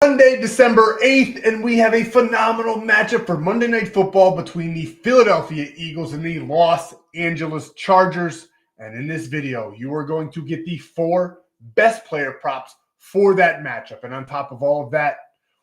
Monday, December 8th, and we have a phenomenal matchup for Monday Night Football between the Philadelphia Eagles and the Los Angeles Chargers. And in this video, you are going to get the 4 best player props for that matchup. And on top of all of that,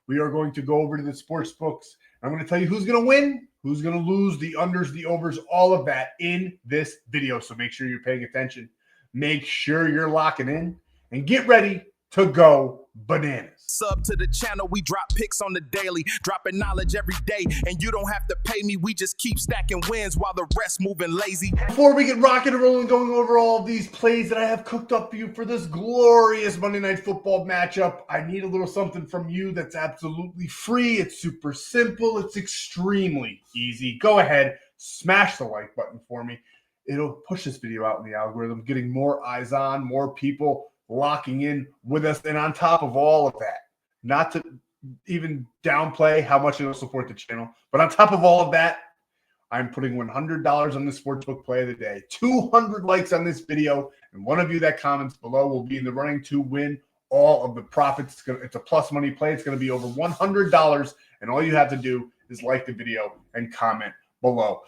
we are going to go over to the sports books. I'm going to tell you who's going to win, who's going to lose, the unders, the overs, all of that in this video. So make sure you're paying attention. Make sure you're locking in and get ready to go bananas. Sub to the channel, we drop picks on the daily, dropping knowledge every day, and you don't have to pay me, we just keep stacking wins while the rest moving lazy. Before we get rocking and rolling, going over all of these plays that I have cooked up for you for this glorious Monday Night Football matchup, I need a little something from you that's absolutely free. It's super simple. It's extremely easy. Go ahead, smash the like button for me. It'll push this video out in the algorithm, getting more eyes on, more people locking in with us. And on top of all of that, not to even downplay how much it'll support the channel, but on top of all of that, I'm putting $100 on the Sportsbook play of the day, 200 likes on this video, and one of you that comments below will be in the running to win all of the profits. It's a plus money play. It's going to be over $100, and all you have to do is like the video and comment below.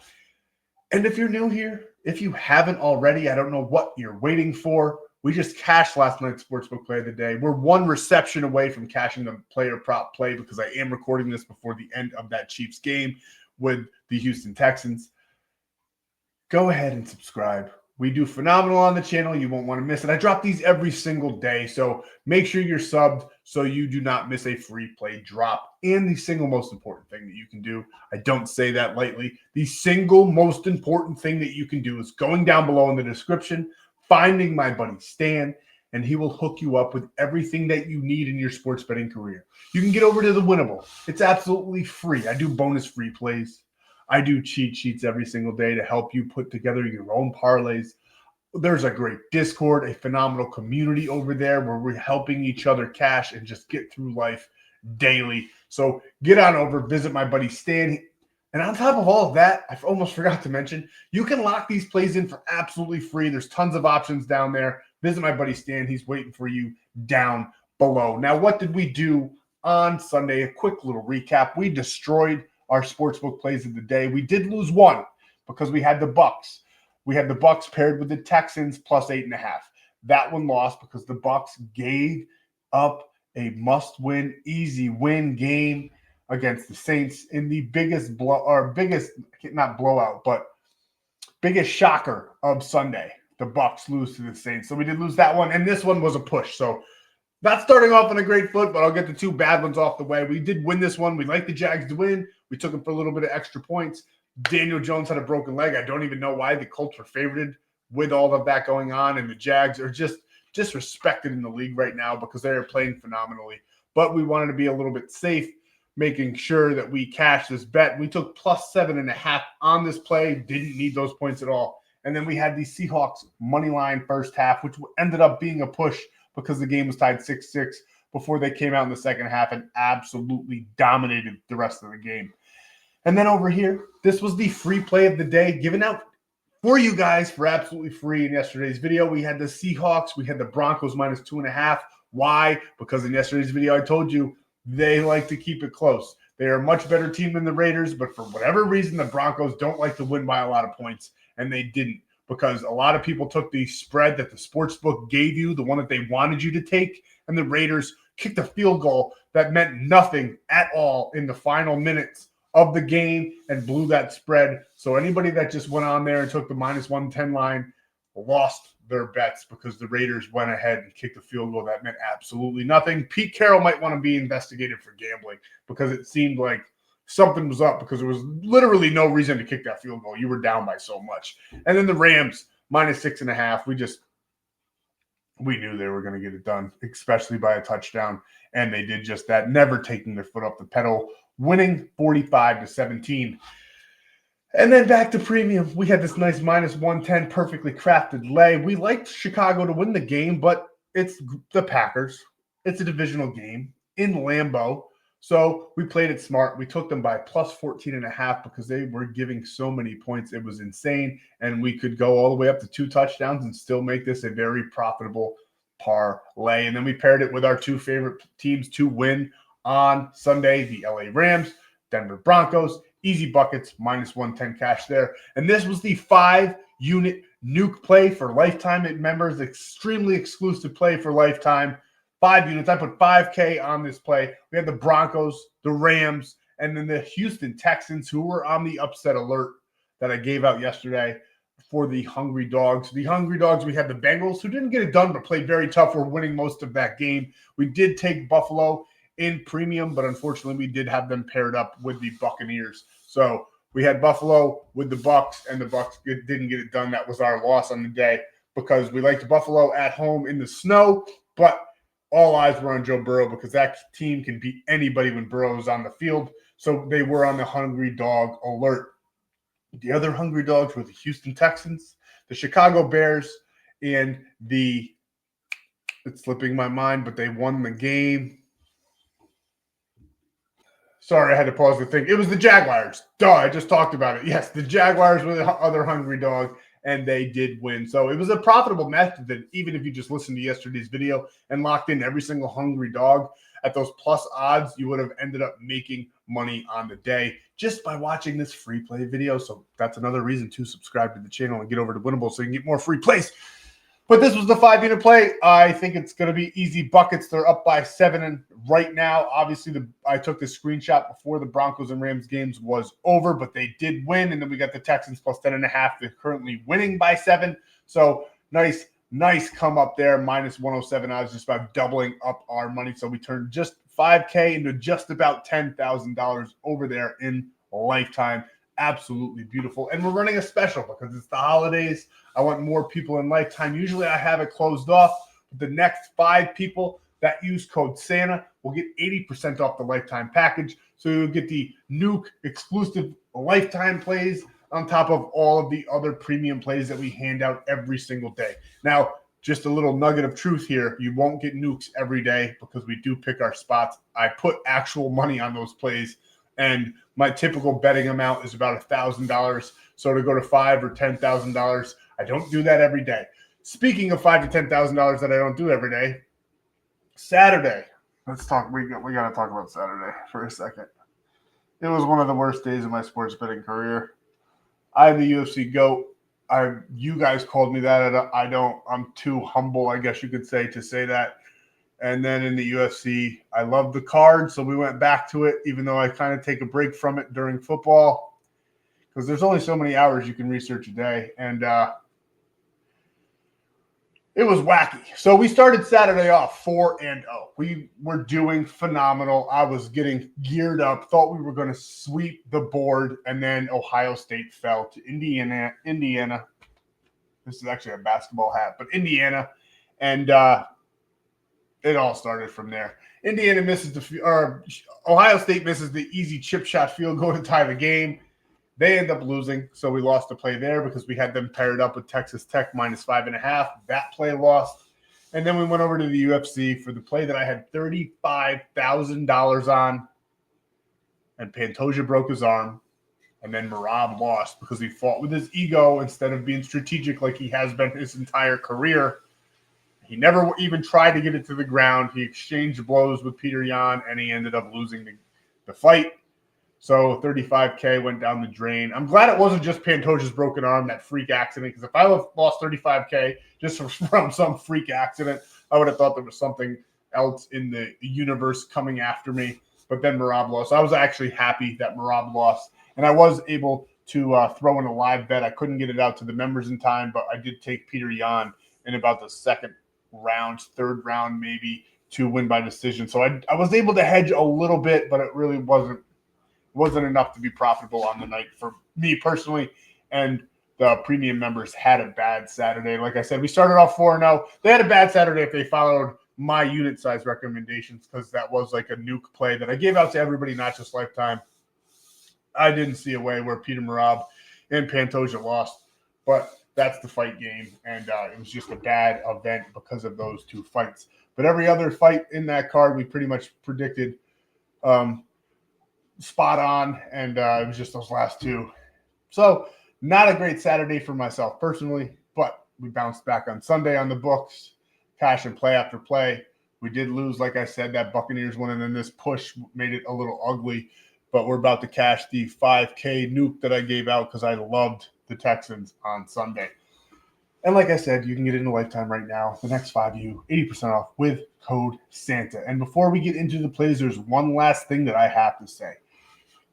And if you're new here, if you haven't already, I don't know what you're waiting for. We just cashed last night's Sportsbook play of the day. We're one reception away from cashing the player prop play because I am recording this before the end of that Chiefs game with the Houston Texans. Go ahead and subscribe. We do phenomenal on the channel. You won't want to miss it. I drop these every single day, so make sure you're subbed so you do not miss a free play drop. And the single most important thing that you can do, I don't say that lightly, the single most important thing that you can do is going down below in the description, finding my buddy Stan, and he will hook you up with everything that you need in your sports betting career. You can get over to the Winnable. It's absolutely free. I do bonus free plays. I do cheat sheets every single day to help you put together your own parlays. There's a great Discord, a phenomenal community over there where we're helping each other cash and just get through life daily. So get on over, visit my buddy Stan. And on top of all of that, I almost forgot to mention, you can lock these plays in for absolutely free. There's tons of options down there. Visit my buddy Stan. He's waiting for you down below. Now, what did we do on Sunday? A quick little recap. We destroyed our sportsbook plays of the day. We did lose one because we had the Bucks. We had the Bucks paired with the Texans plus 8.5. That one lost because the Bucks gave up a must-win, easy win game against the Saints in the biggest not blowout, but biggest shocker of Sunday. The Bucks lose to the Saints. So we did lose that one, and this one was a push. So not starting off on a great foot, but I'll get the 2 bad ones off the way. We did win this one. We like the Jags to win. We took them for a little bit of extra points. Daniel Jones had a broken leg. I don't even know why. The Colts were favored with all of that going on, and the Jags are just disrespected in the league right now because they are playing phenomenally. But we wanted to be a little bit safe, making sure that we cashed this bet. We took plus 7.5 on this play. Didn't need those points at all. And then we had the Seahawks money line first half, which ended up being a push because the game was tied 6-6 before they came out in the second half and absolutely dominated the rest of the game. And then over here, this was the free play of the day given out for you guys for absolutely free in yesterday's video. We had the Seahawks. We had the Broncos minus 2.5. Why? Because in yesterday's video, I told you they like to keep it close. They are a much better team than the Raiders, but for whatever reason, the Broncos don't like to win by a lot of points, and they didn't because a lot of people took the spread that the sportsbook gave you, the one that they wanted you to take, and the Raiders kicked a field goal that meant nothing at all in the final minutes of the game and blew that spread. So anybody that just went on there and took the minus 110 line lost their bets because the Raiders went ahead and kicked a field goal that meant absolutely nothing. Pete Carroll might want to be investigated for gambling because it seemed like something was up because there was literally no reason to kick that field goal. You were down by so much. And then the Rams minus 6.5. We knew they were going to get it done, especially by a touchdown. And they did just that, never taking their foot off the pedal, winning 45-17. And then back to premium. We had this nice minus 110 perfectly crafted lay. We liked Chicago to win the game, but it's the Packers. It's a divisional game in Lambeau. So we played it smart. We took them by plus 14.5 because they were giving so many points. It was insane. And we could go all the way up to 2 touchdowns and still make this a very profitable parlay. And then we paired it with our 2 favorite teams to win On Sunday, the LA Rams, Denver Broncos, easy buckets, minus 110 cash there. And this was the 5-unit nuke play for lifetime members, extremely exclusive play for lifetime. 5 units. I put 5K on this play. We had the Broncos, the Rams, and then the Houston Texans, who were on the upset alert that I gave out yesterday for the Hungry Dogs. The Hungry Dogs, we had the Bengals, who didn't get it done, but played very tough. We're winning most of that game. We did take Buffalo in premium, but unfortunately, we did have them paired up with the Buccaneers. So we had Buffalo with the Bucks, and the Bucks didn't get it done. That was our loss on the day because we liked Buffalo at home in the snow, but all eyes were on Joe Burrow because that team can beat anybody when Burrow is on the field. So they were on the Hungry Dog alert. The other Hungry Dogs were the Houston Texans, the Chicago Bears, and it's slipping my mind, but they won the game. Sorry, I had to pause the thing. It was the Jaguars. Duh, I just talked about it. Yes, the Jaguars were the other Hungry Dog, and they did win. So it was a profitable method, even if you just listened to yesterday's video and locked in every single Hungry Dog at those plus odds, you would have ended up making money on the day just by watching this free play video. So that's another reason to subscribe to the channel and get over to Winnable so you can get more free plays. But this was the 5-unit play. I think it's going to be easy buckets. They're up by 7 and right now. Obviously, I took the screenshot before the Broncos and Rams games was over, but they did win. And then we got the Texans plus 10.5. They're currently winning by 7. So nice come up there. Minus 107 odds, just about doubling up our money. So we turned just 5K into just about $10,000 over there in lifetime. Absolutely beautiful. And we're running a special because it's the holidays. I want more people in lifetime. Usually I have it closed off. The next 5 people that use code Santa will get 80% off the lifetime package. So you'll get the nuke exclusive lifetime plays on top of all of the other premium plays that we hand out every single day. Now, just a little nugget of truth here. You won't get nukes every day because we do pick our spots. I put actual money on those plays, and my typical betting amount is about $1,000. So to go to $5,000 or $10,000, I don't do that every day. Speaking of $5,000 to $10,000 that I don't do every day, Saturday. Let's talk. We got to talk about Saturday for a second. It was one of the worst days of my sports betting career. I'm the UFC GOAT. You guys called me that. I'm too humble, I guess you could say, to say that. And then in the UFC, I love the card, so we went back to it, even though I kind of take a break from it during football because there's only so many hours you can research a day. And it was wacky. So we started Saturday off 4-0. We were doing phenomenal. I was getting geared up, thought we were going to sweep the board, and then Ohio State fell to Indiana. This is actually a basketball hat, but Indiana. And it all started from there. Ohio State misses the easy chip shot field goal to tie the game. They end up losing, so we lost the play there because we had them paired up with Texas Tech minus 5.5. That play lost. And then we went over to the UFC for the play that I had $35,000 on, and Pantoja broke his arm. And then Merab lost because he fought with his ego instead of being strategic like he has been his entire career. He never even tried to get it to the ground. He exchanged blows with Peter Yan, and he ended up losing the fight. So 35K went down the drain. I'm glad it wasn't just Pantoja's broken arm, that freak accident, because if I lost 35K just from some freak accident, I would have thought there was something else in the universe coming after me. But then Merab lost. So I was actually happy that Merab lost, and I was able to throw in a live bet. I couldn't get it out to the members in time, but I did take Peter Yan in about the third round maybe, to win by decision. So I was able to hedge a little bit, but it really wasn't enough to be profitable on the night for me personally. And the premium members had a bad Saturday. Like I said, we started off 4-0. They had a bad Saturday if they followed my unit size recommendations, because that was like a nuke play that I gave out to everybody, not just lifetime. I didn't see a way where Peter Merab and Pantoja lost, but that's the fight game, and it was just a bad event because of those two fights. But every other fight in that card, we pretty much predicted spot on, and it was just those last two. So not a great Saturday for myself personally, but we bounced back on Sunday on the books, cash and play after play. We did lose, like I said, that Buccaneers one, and then this push made it a little ugly. But we're about to cash the 5K nuke that I gave out because I loved the Texans on Sunday. And like I said, you can get into Lifetime right now. The next 5U, 80% off with code Santa. And before we get into the plays, there's one last thing that I have to say.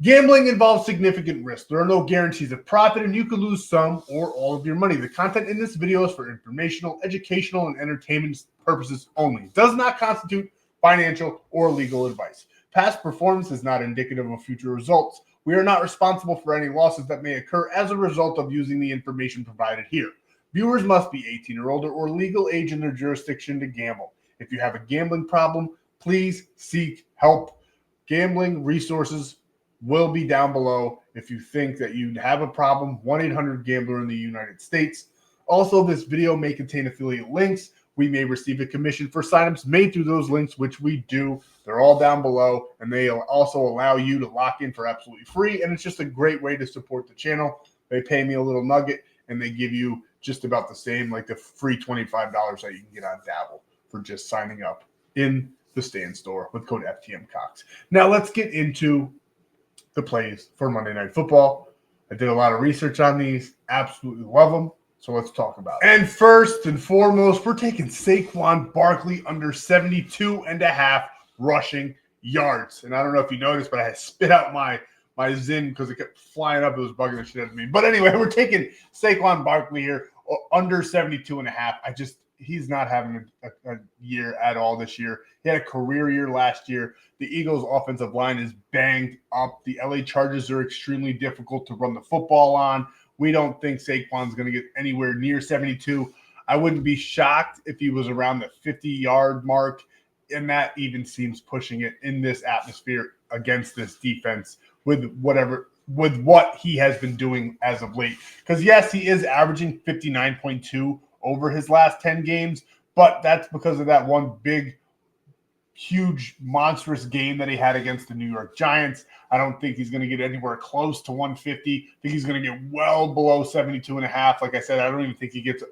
Gambling involves significant risk. There are no guarantees of profit, and you could lose some or all of your money. The content in this video is for informational, educational, and entertainment purposes only. It does not constitute financial or legal advice. Past performance is not indicative of future results. We are not responsible for any losses that may occur as a result of using the information provided here. Viewers must be 18 or older or legal age in their jurisdiction to gamble. If you have a gambling problem, please seek help. Gambling resources will be down below if you think that you have a problem. 1-800-GAMBLER in the United States. Also, this video may contain affiliate links. We may receive a commission for signups made through those links, which we do. They're all down below, and they also allow you to lock in for absolutely free, and it's just a great way to support the channel. They pay me a little nugget, and they give you just about the same, like the free $25 that you can get on Dabble for just signing up in the Stan.store with code FTMCOX. Now, let's get into the plays for Monday Night Football. I did a lot of research on these. Absolutely love them. So let's talk about it. And first and foremost, we're taking Saquon Barkley under 72.5 rushing yards. And I don't know if you noticed, but I had spit out my Zin because it kept flying up. It was bugging the shit out of me. But anyway, we're taking Saquon Barkley here under 72.5. He's not having a year at all this year. He had a career year last year. The Eagles' offensive line is banged up. The LA Chargers are extremely difficult to run the football on. We don't think Saquon's going to get anywhere near 72. I wouldn't be shocked if he was around the 50-yard mark, and that even seems pushing it in this atmosphere against this defense with what he has been doing as of late. Because, yes, he is averaging 59.2 over his last 10 games, but that's because of that one big, huge, monstrous game that he had against the New York Giants. I don't think he's going to get anywhere close to 150. I think he's going to get well below 72.5. Like I said, I don't even think he gets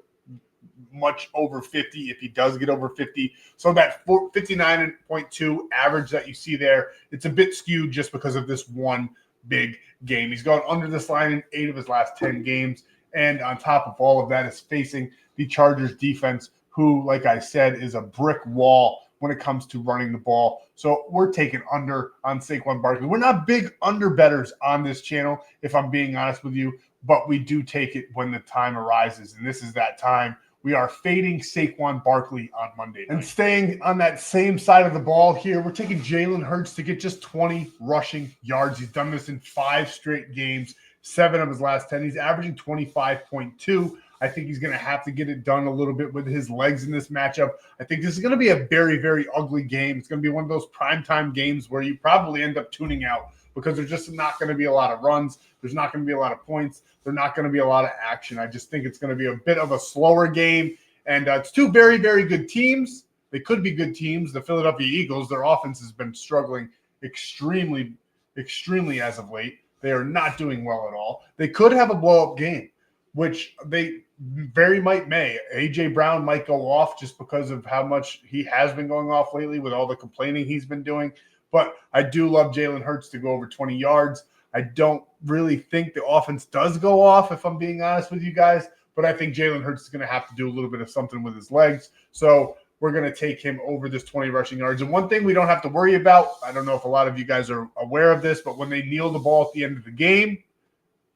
much over 50 if he does get over 50. So that 59.2 average that you see there, it's a bit skewed just because of this one big game. He's gone under this line in 8 of his last 10 games. And on top of all of that is facing the Chargers defense, who, like I said, is a brick wall when it comes to running the ball. So we're taking under on Saquon Barkley. We're not big under bettors on this channel, if I'm being honest with you, but we do take it when the time arises. And this is that time. We are fading Saquon Barkley on Monday night. And staying on that same side of the ball here, we're taking Jalen Hurts to get just 20 rushing yards. He's done this in 5 straight games, 7 of his last 10. He's averaging 25.2. I think he's going to have to get it done a little bit with his legs in this matchup. I think this is going to be a very, very ugly game. It's going to be one of those primetime games where you probably end up tuning out because there's just not going to be a lot of runs. There's not going to be a lot of points. There's not going to be a lot of action. I just think it's going to be a bit of a slower game. And it's 2 very, very good teams. They could be good teams. The Philadelphia Eagles, their offense has been struggling extremely, extremely as of late. They are not doing well at all. They could have a blow-up game, which they very may. A.J. Brown might go off just because of how much he has been going off lately with all the complaining he's been doing. But I do love Jalen Hurts to go over 20 yards. I don't really think the offense does go off, if I'm being honest with you guys. But I think Jalen Hurts is going to have to do a little bit of something with his legs. So we're going to take him over this 20 rushing yards. And one thing we don't have to worry about, I don't know if a lot of you guys are aware of this, but when they kneel the ball at the end of the game,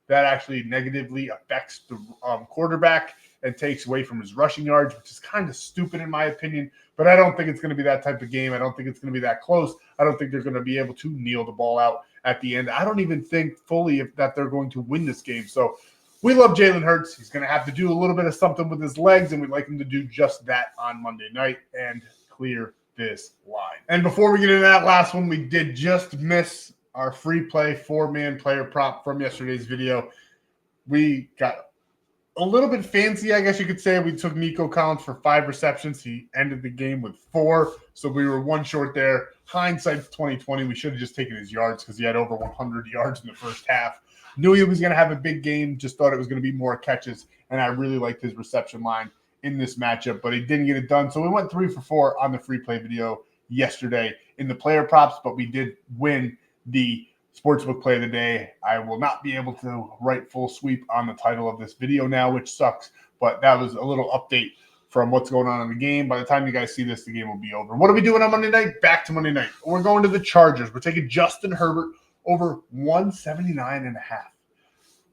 that actually negatively affects the quarterback and takes away from his rushing yards, which is kind of stupid in my opinion. But I don't think it's going to be that type of game. I don't think it's going to be that close. I don't think they're going to be able to kneel the ball out at the end. I don't even think fully that they're going to win this game. So we love Jalen Hurts. He's going to have to do a little bit of something with his legs, and we'd like him to do just that on Monday night and clear this line. And before we get into that last one, we did just miss our free play 4-man player prop from yesterday's video. We got a little bit fancy, I guess you could say. We took Nico Collins for 5 receptions. He ended the game with 4, so we were 1 short there. Hindsight's 2020. We should have just taken his yards because he had over 100 yards in the first half. Knew he was going to have a big game, just thought it was going to be more catches, and I really liked his reception line in this matchup, but he didn't get it done. So we went 3 for 4 on the free play video yesterday in the player props, but we did win the Sportsbook play of the day. I will not be able to write full sweep on the title of this video now, which sucks, but that was a little update from what's going on in the game. By the time you guys see this, the game will be over. What are we doing on Monday night? Back to Monday night. We're going to the Chargers. We're taking Justin Herbert over 179.5.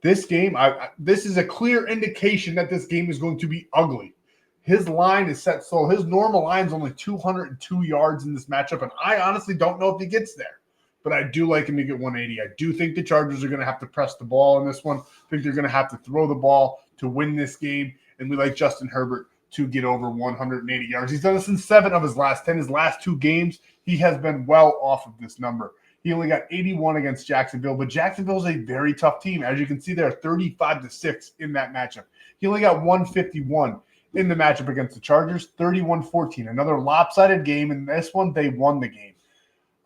This game, this is a clear indication that this game is going to be ugly. His line is set so his normal line is only 202 yards in this matchup, and I honestly don't know if he gets there. But I do like him to get 180. I do think the Chargers are going to have to press the ball in this one. I think they're going to have to throw the ball to win this game, and we like Justin Herbert to get over 180 yards. He's done this in 7 of his last 10. His last 2 games, he has been well off of this number. He only got 81 against Jacksonville, but Jacksonville is a very tough team. As you can see, they're 35-6 in that matchup. He only got 151 in the matchup against the Chargers, 31-14. Another lopsided game. In this one, they won the game.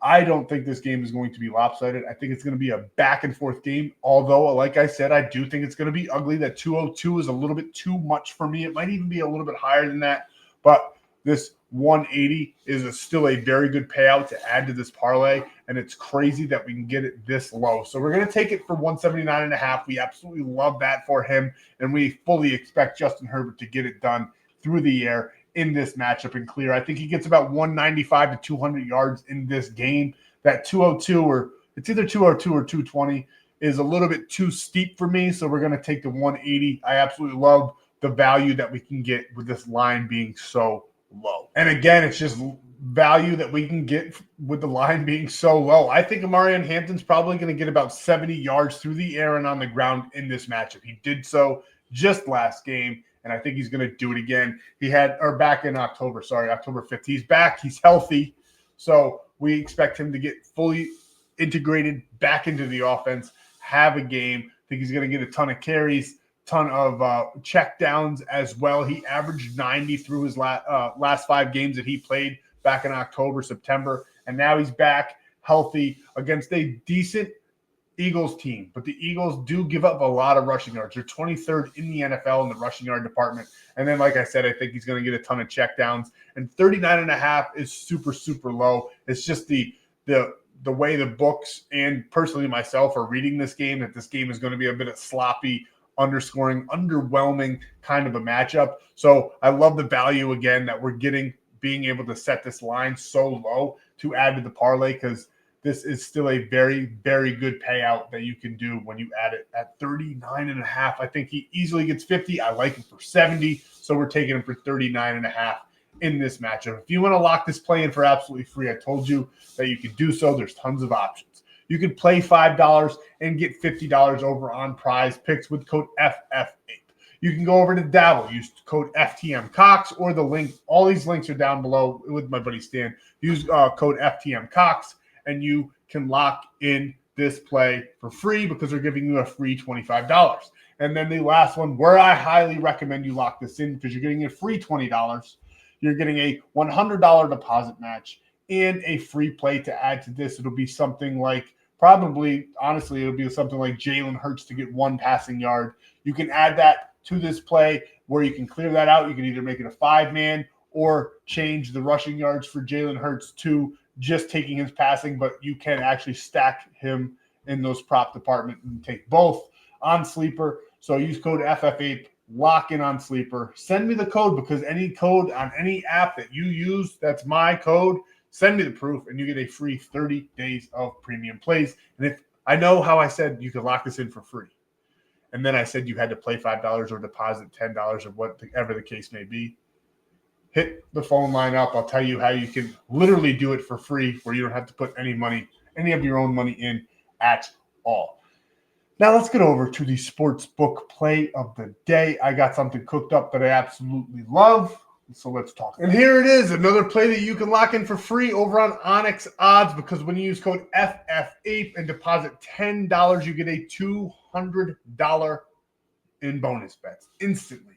I don't think this game is going to be lopsided. I think it's going to be a back-and-forth game, although, like I said, I do think it's going to be ugly. That 202 is a little bit too much for me. It might even be a little bit higher than that, but this 180 is still a very good payout to add to this parlay, and it's crazy that we can get it this low. So we're going to take it for 179.5. We absolutely love that for him, and we fully expect Justin Herbert to get it done through the air in this matchup and clear. I think he gets about 195 to 200 yards in this game. That 202, or it's either 202 or 220, is a little bit too steep for me, so we're going to take the 180. I absolutely love the value that we can get with this line being so low. And again, it's just value that we can get with the line being so low. I think Omarion Hampton's probably going to get about 70 yards through the air and on the ground in this matchup. He did so just last game, and I think he's going to do it again. Back in October 5th. He's back. He's healthy. So we expect him to get fully integrated back into the offense, have a game. I think he's going to get a ton of carries, ton of check downs as well. He averaged 90 through his last 5 games that he played back in October, September, and now he's back healthy against a decent Eagles team. But the Eagles do give up a lot of rushing yards. They're 23rd in the NFL in the rushing yard department. And then, like I said, I think he's going to get a ton of check downs. And 39.5 is super, super low. It's just the way the books and personally myself are reading this game, that this game is going to be a bit of sloppy, underscoring, underwhelming kind of a matchup. So I love the value again that we're getting, being able to set this line so low to add to the parlay, because this is still a very, very good payout that you can do when you add it at 39.5. I think he easily gets 50. I like him for 70. So we're taking him for 39.5 in this matchup. If you want to lock this play in for absolutely free, I told you that you can do so. There's tons of options. You could play $5 and get $50 over on Prizepicks with code FF8. You can go over to Dabble, use code FTMCox, or the link. All these links are down below with my buddy Stan. Use code FTMCox, and you can lock in this play for free because they're giving you a free $25. And then the last one, where I highly recommend you lock this in because you're getting a free $20. You're getting a $100 deposit match and a free play to add to this. It'll be something like, honestly, it'll be something like Jalen Hurts to get 1 passing yard. You can add that to this play where you can clear that out. You can either make it a 5-man or change the rushing yards for Jalen Hurts to just taking his passing, but you can actually stack him in those prop department and take both on Sleeper. So use code FF8, lock in on Sleeper. Send me the code, because any code on any app that you use, that's my code. Send me the proof, and you get a free 30 days of premium plays. And if I know how I said you could lock this in for free, and then I said you had to play $5 or deposit $10 or whatever the case may be, hit the phone line up. I'll tell you how you can literally do it for free, where you don't have to put any of your own money in at all. Now let's get over to the Sportsbook play of the day. I got something cooked up that I absolutely love, so let's talk. And here it is, another play that you can lock in for free over on Onyx Odds, because when you use code FF8 and deposit $10, you get a $200 in bonus bets instantly.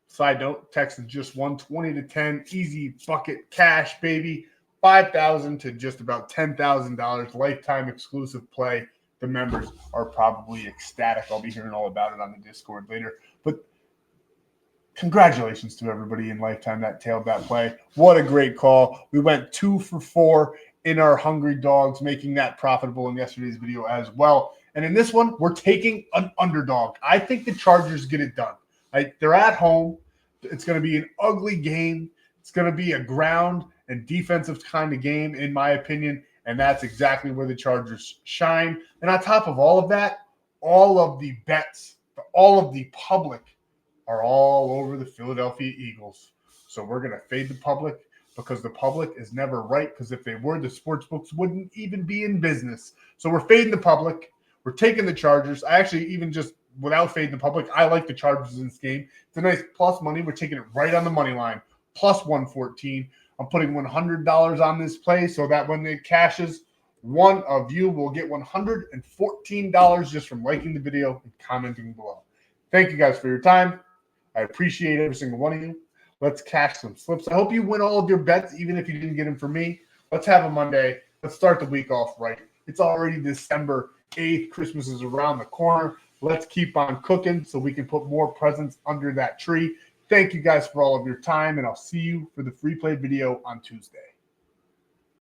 Side note, Texans just won 20-10, easy bucket cash, baby. $5,000 to just about $10,000, lifetime exclusive play. The members are probably ecstatic. I'll be hearing all about it on the Discord later. But Congratulations to everybody in Lifetime that tailed that play. What a great call. We went 2 for 4 in our Hungry Dogs, making that profitable in yesterday's video as well. And in this one, we're taking an underdog. I think the Chargers get it done. They're at home. It's going to be an ugly game. It's going to be a ground and defensive kind of game, in my opinion. And that's exactly where the Chargers shine. And on top of all of that, all of the bets, all of the public are all over the Philadelphia Eagles. So we're going to fade the public because the public is never right, because if they were, the sports books wouldn't even be in business. So we're fading the public. We're taking the Chargers. I actually, even just without fading the public, I like the Chargers in this game. It's a nice plus money. We're taking it right on the money line, plus 114. I'm putting $100 on this play so that when it cashes, one of you will get $114 just from liking the video and commenting below. Thank you guys for your time. I appreciate every single one of you. Let's cash some slips. I hope you win all of your bets, even if you didn't get them from me. Let's have a Monday. Let's start the week off right. It's already December 8th. Christmas is around the corner. Let's keep on cooking so we can put more presents under that tree. Thank you guys for all of your time, and I'll see you for the free play video on Tuesday.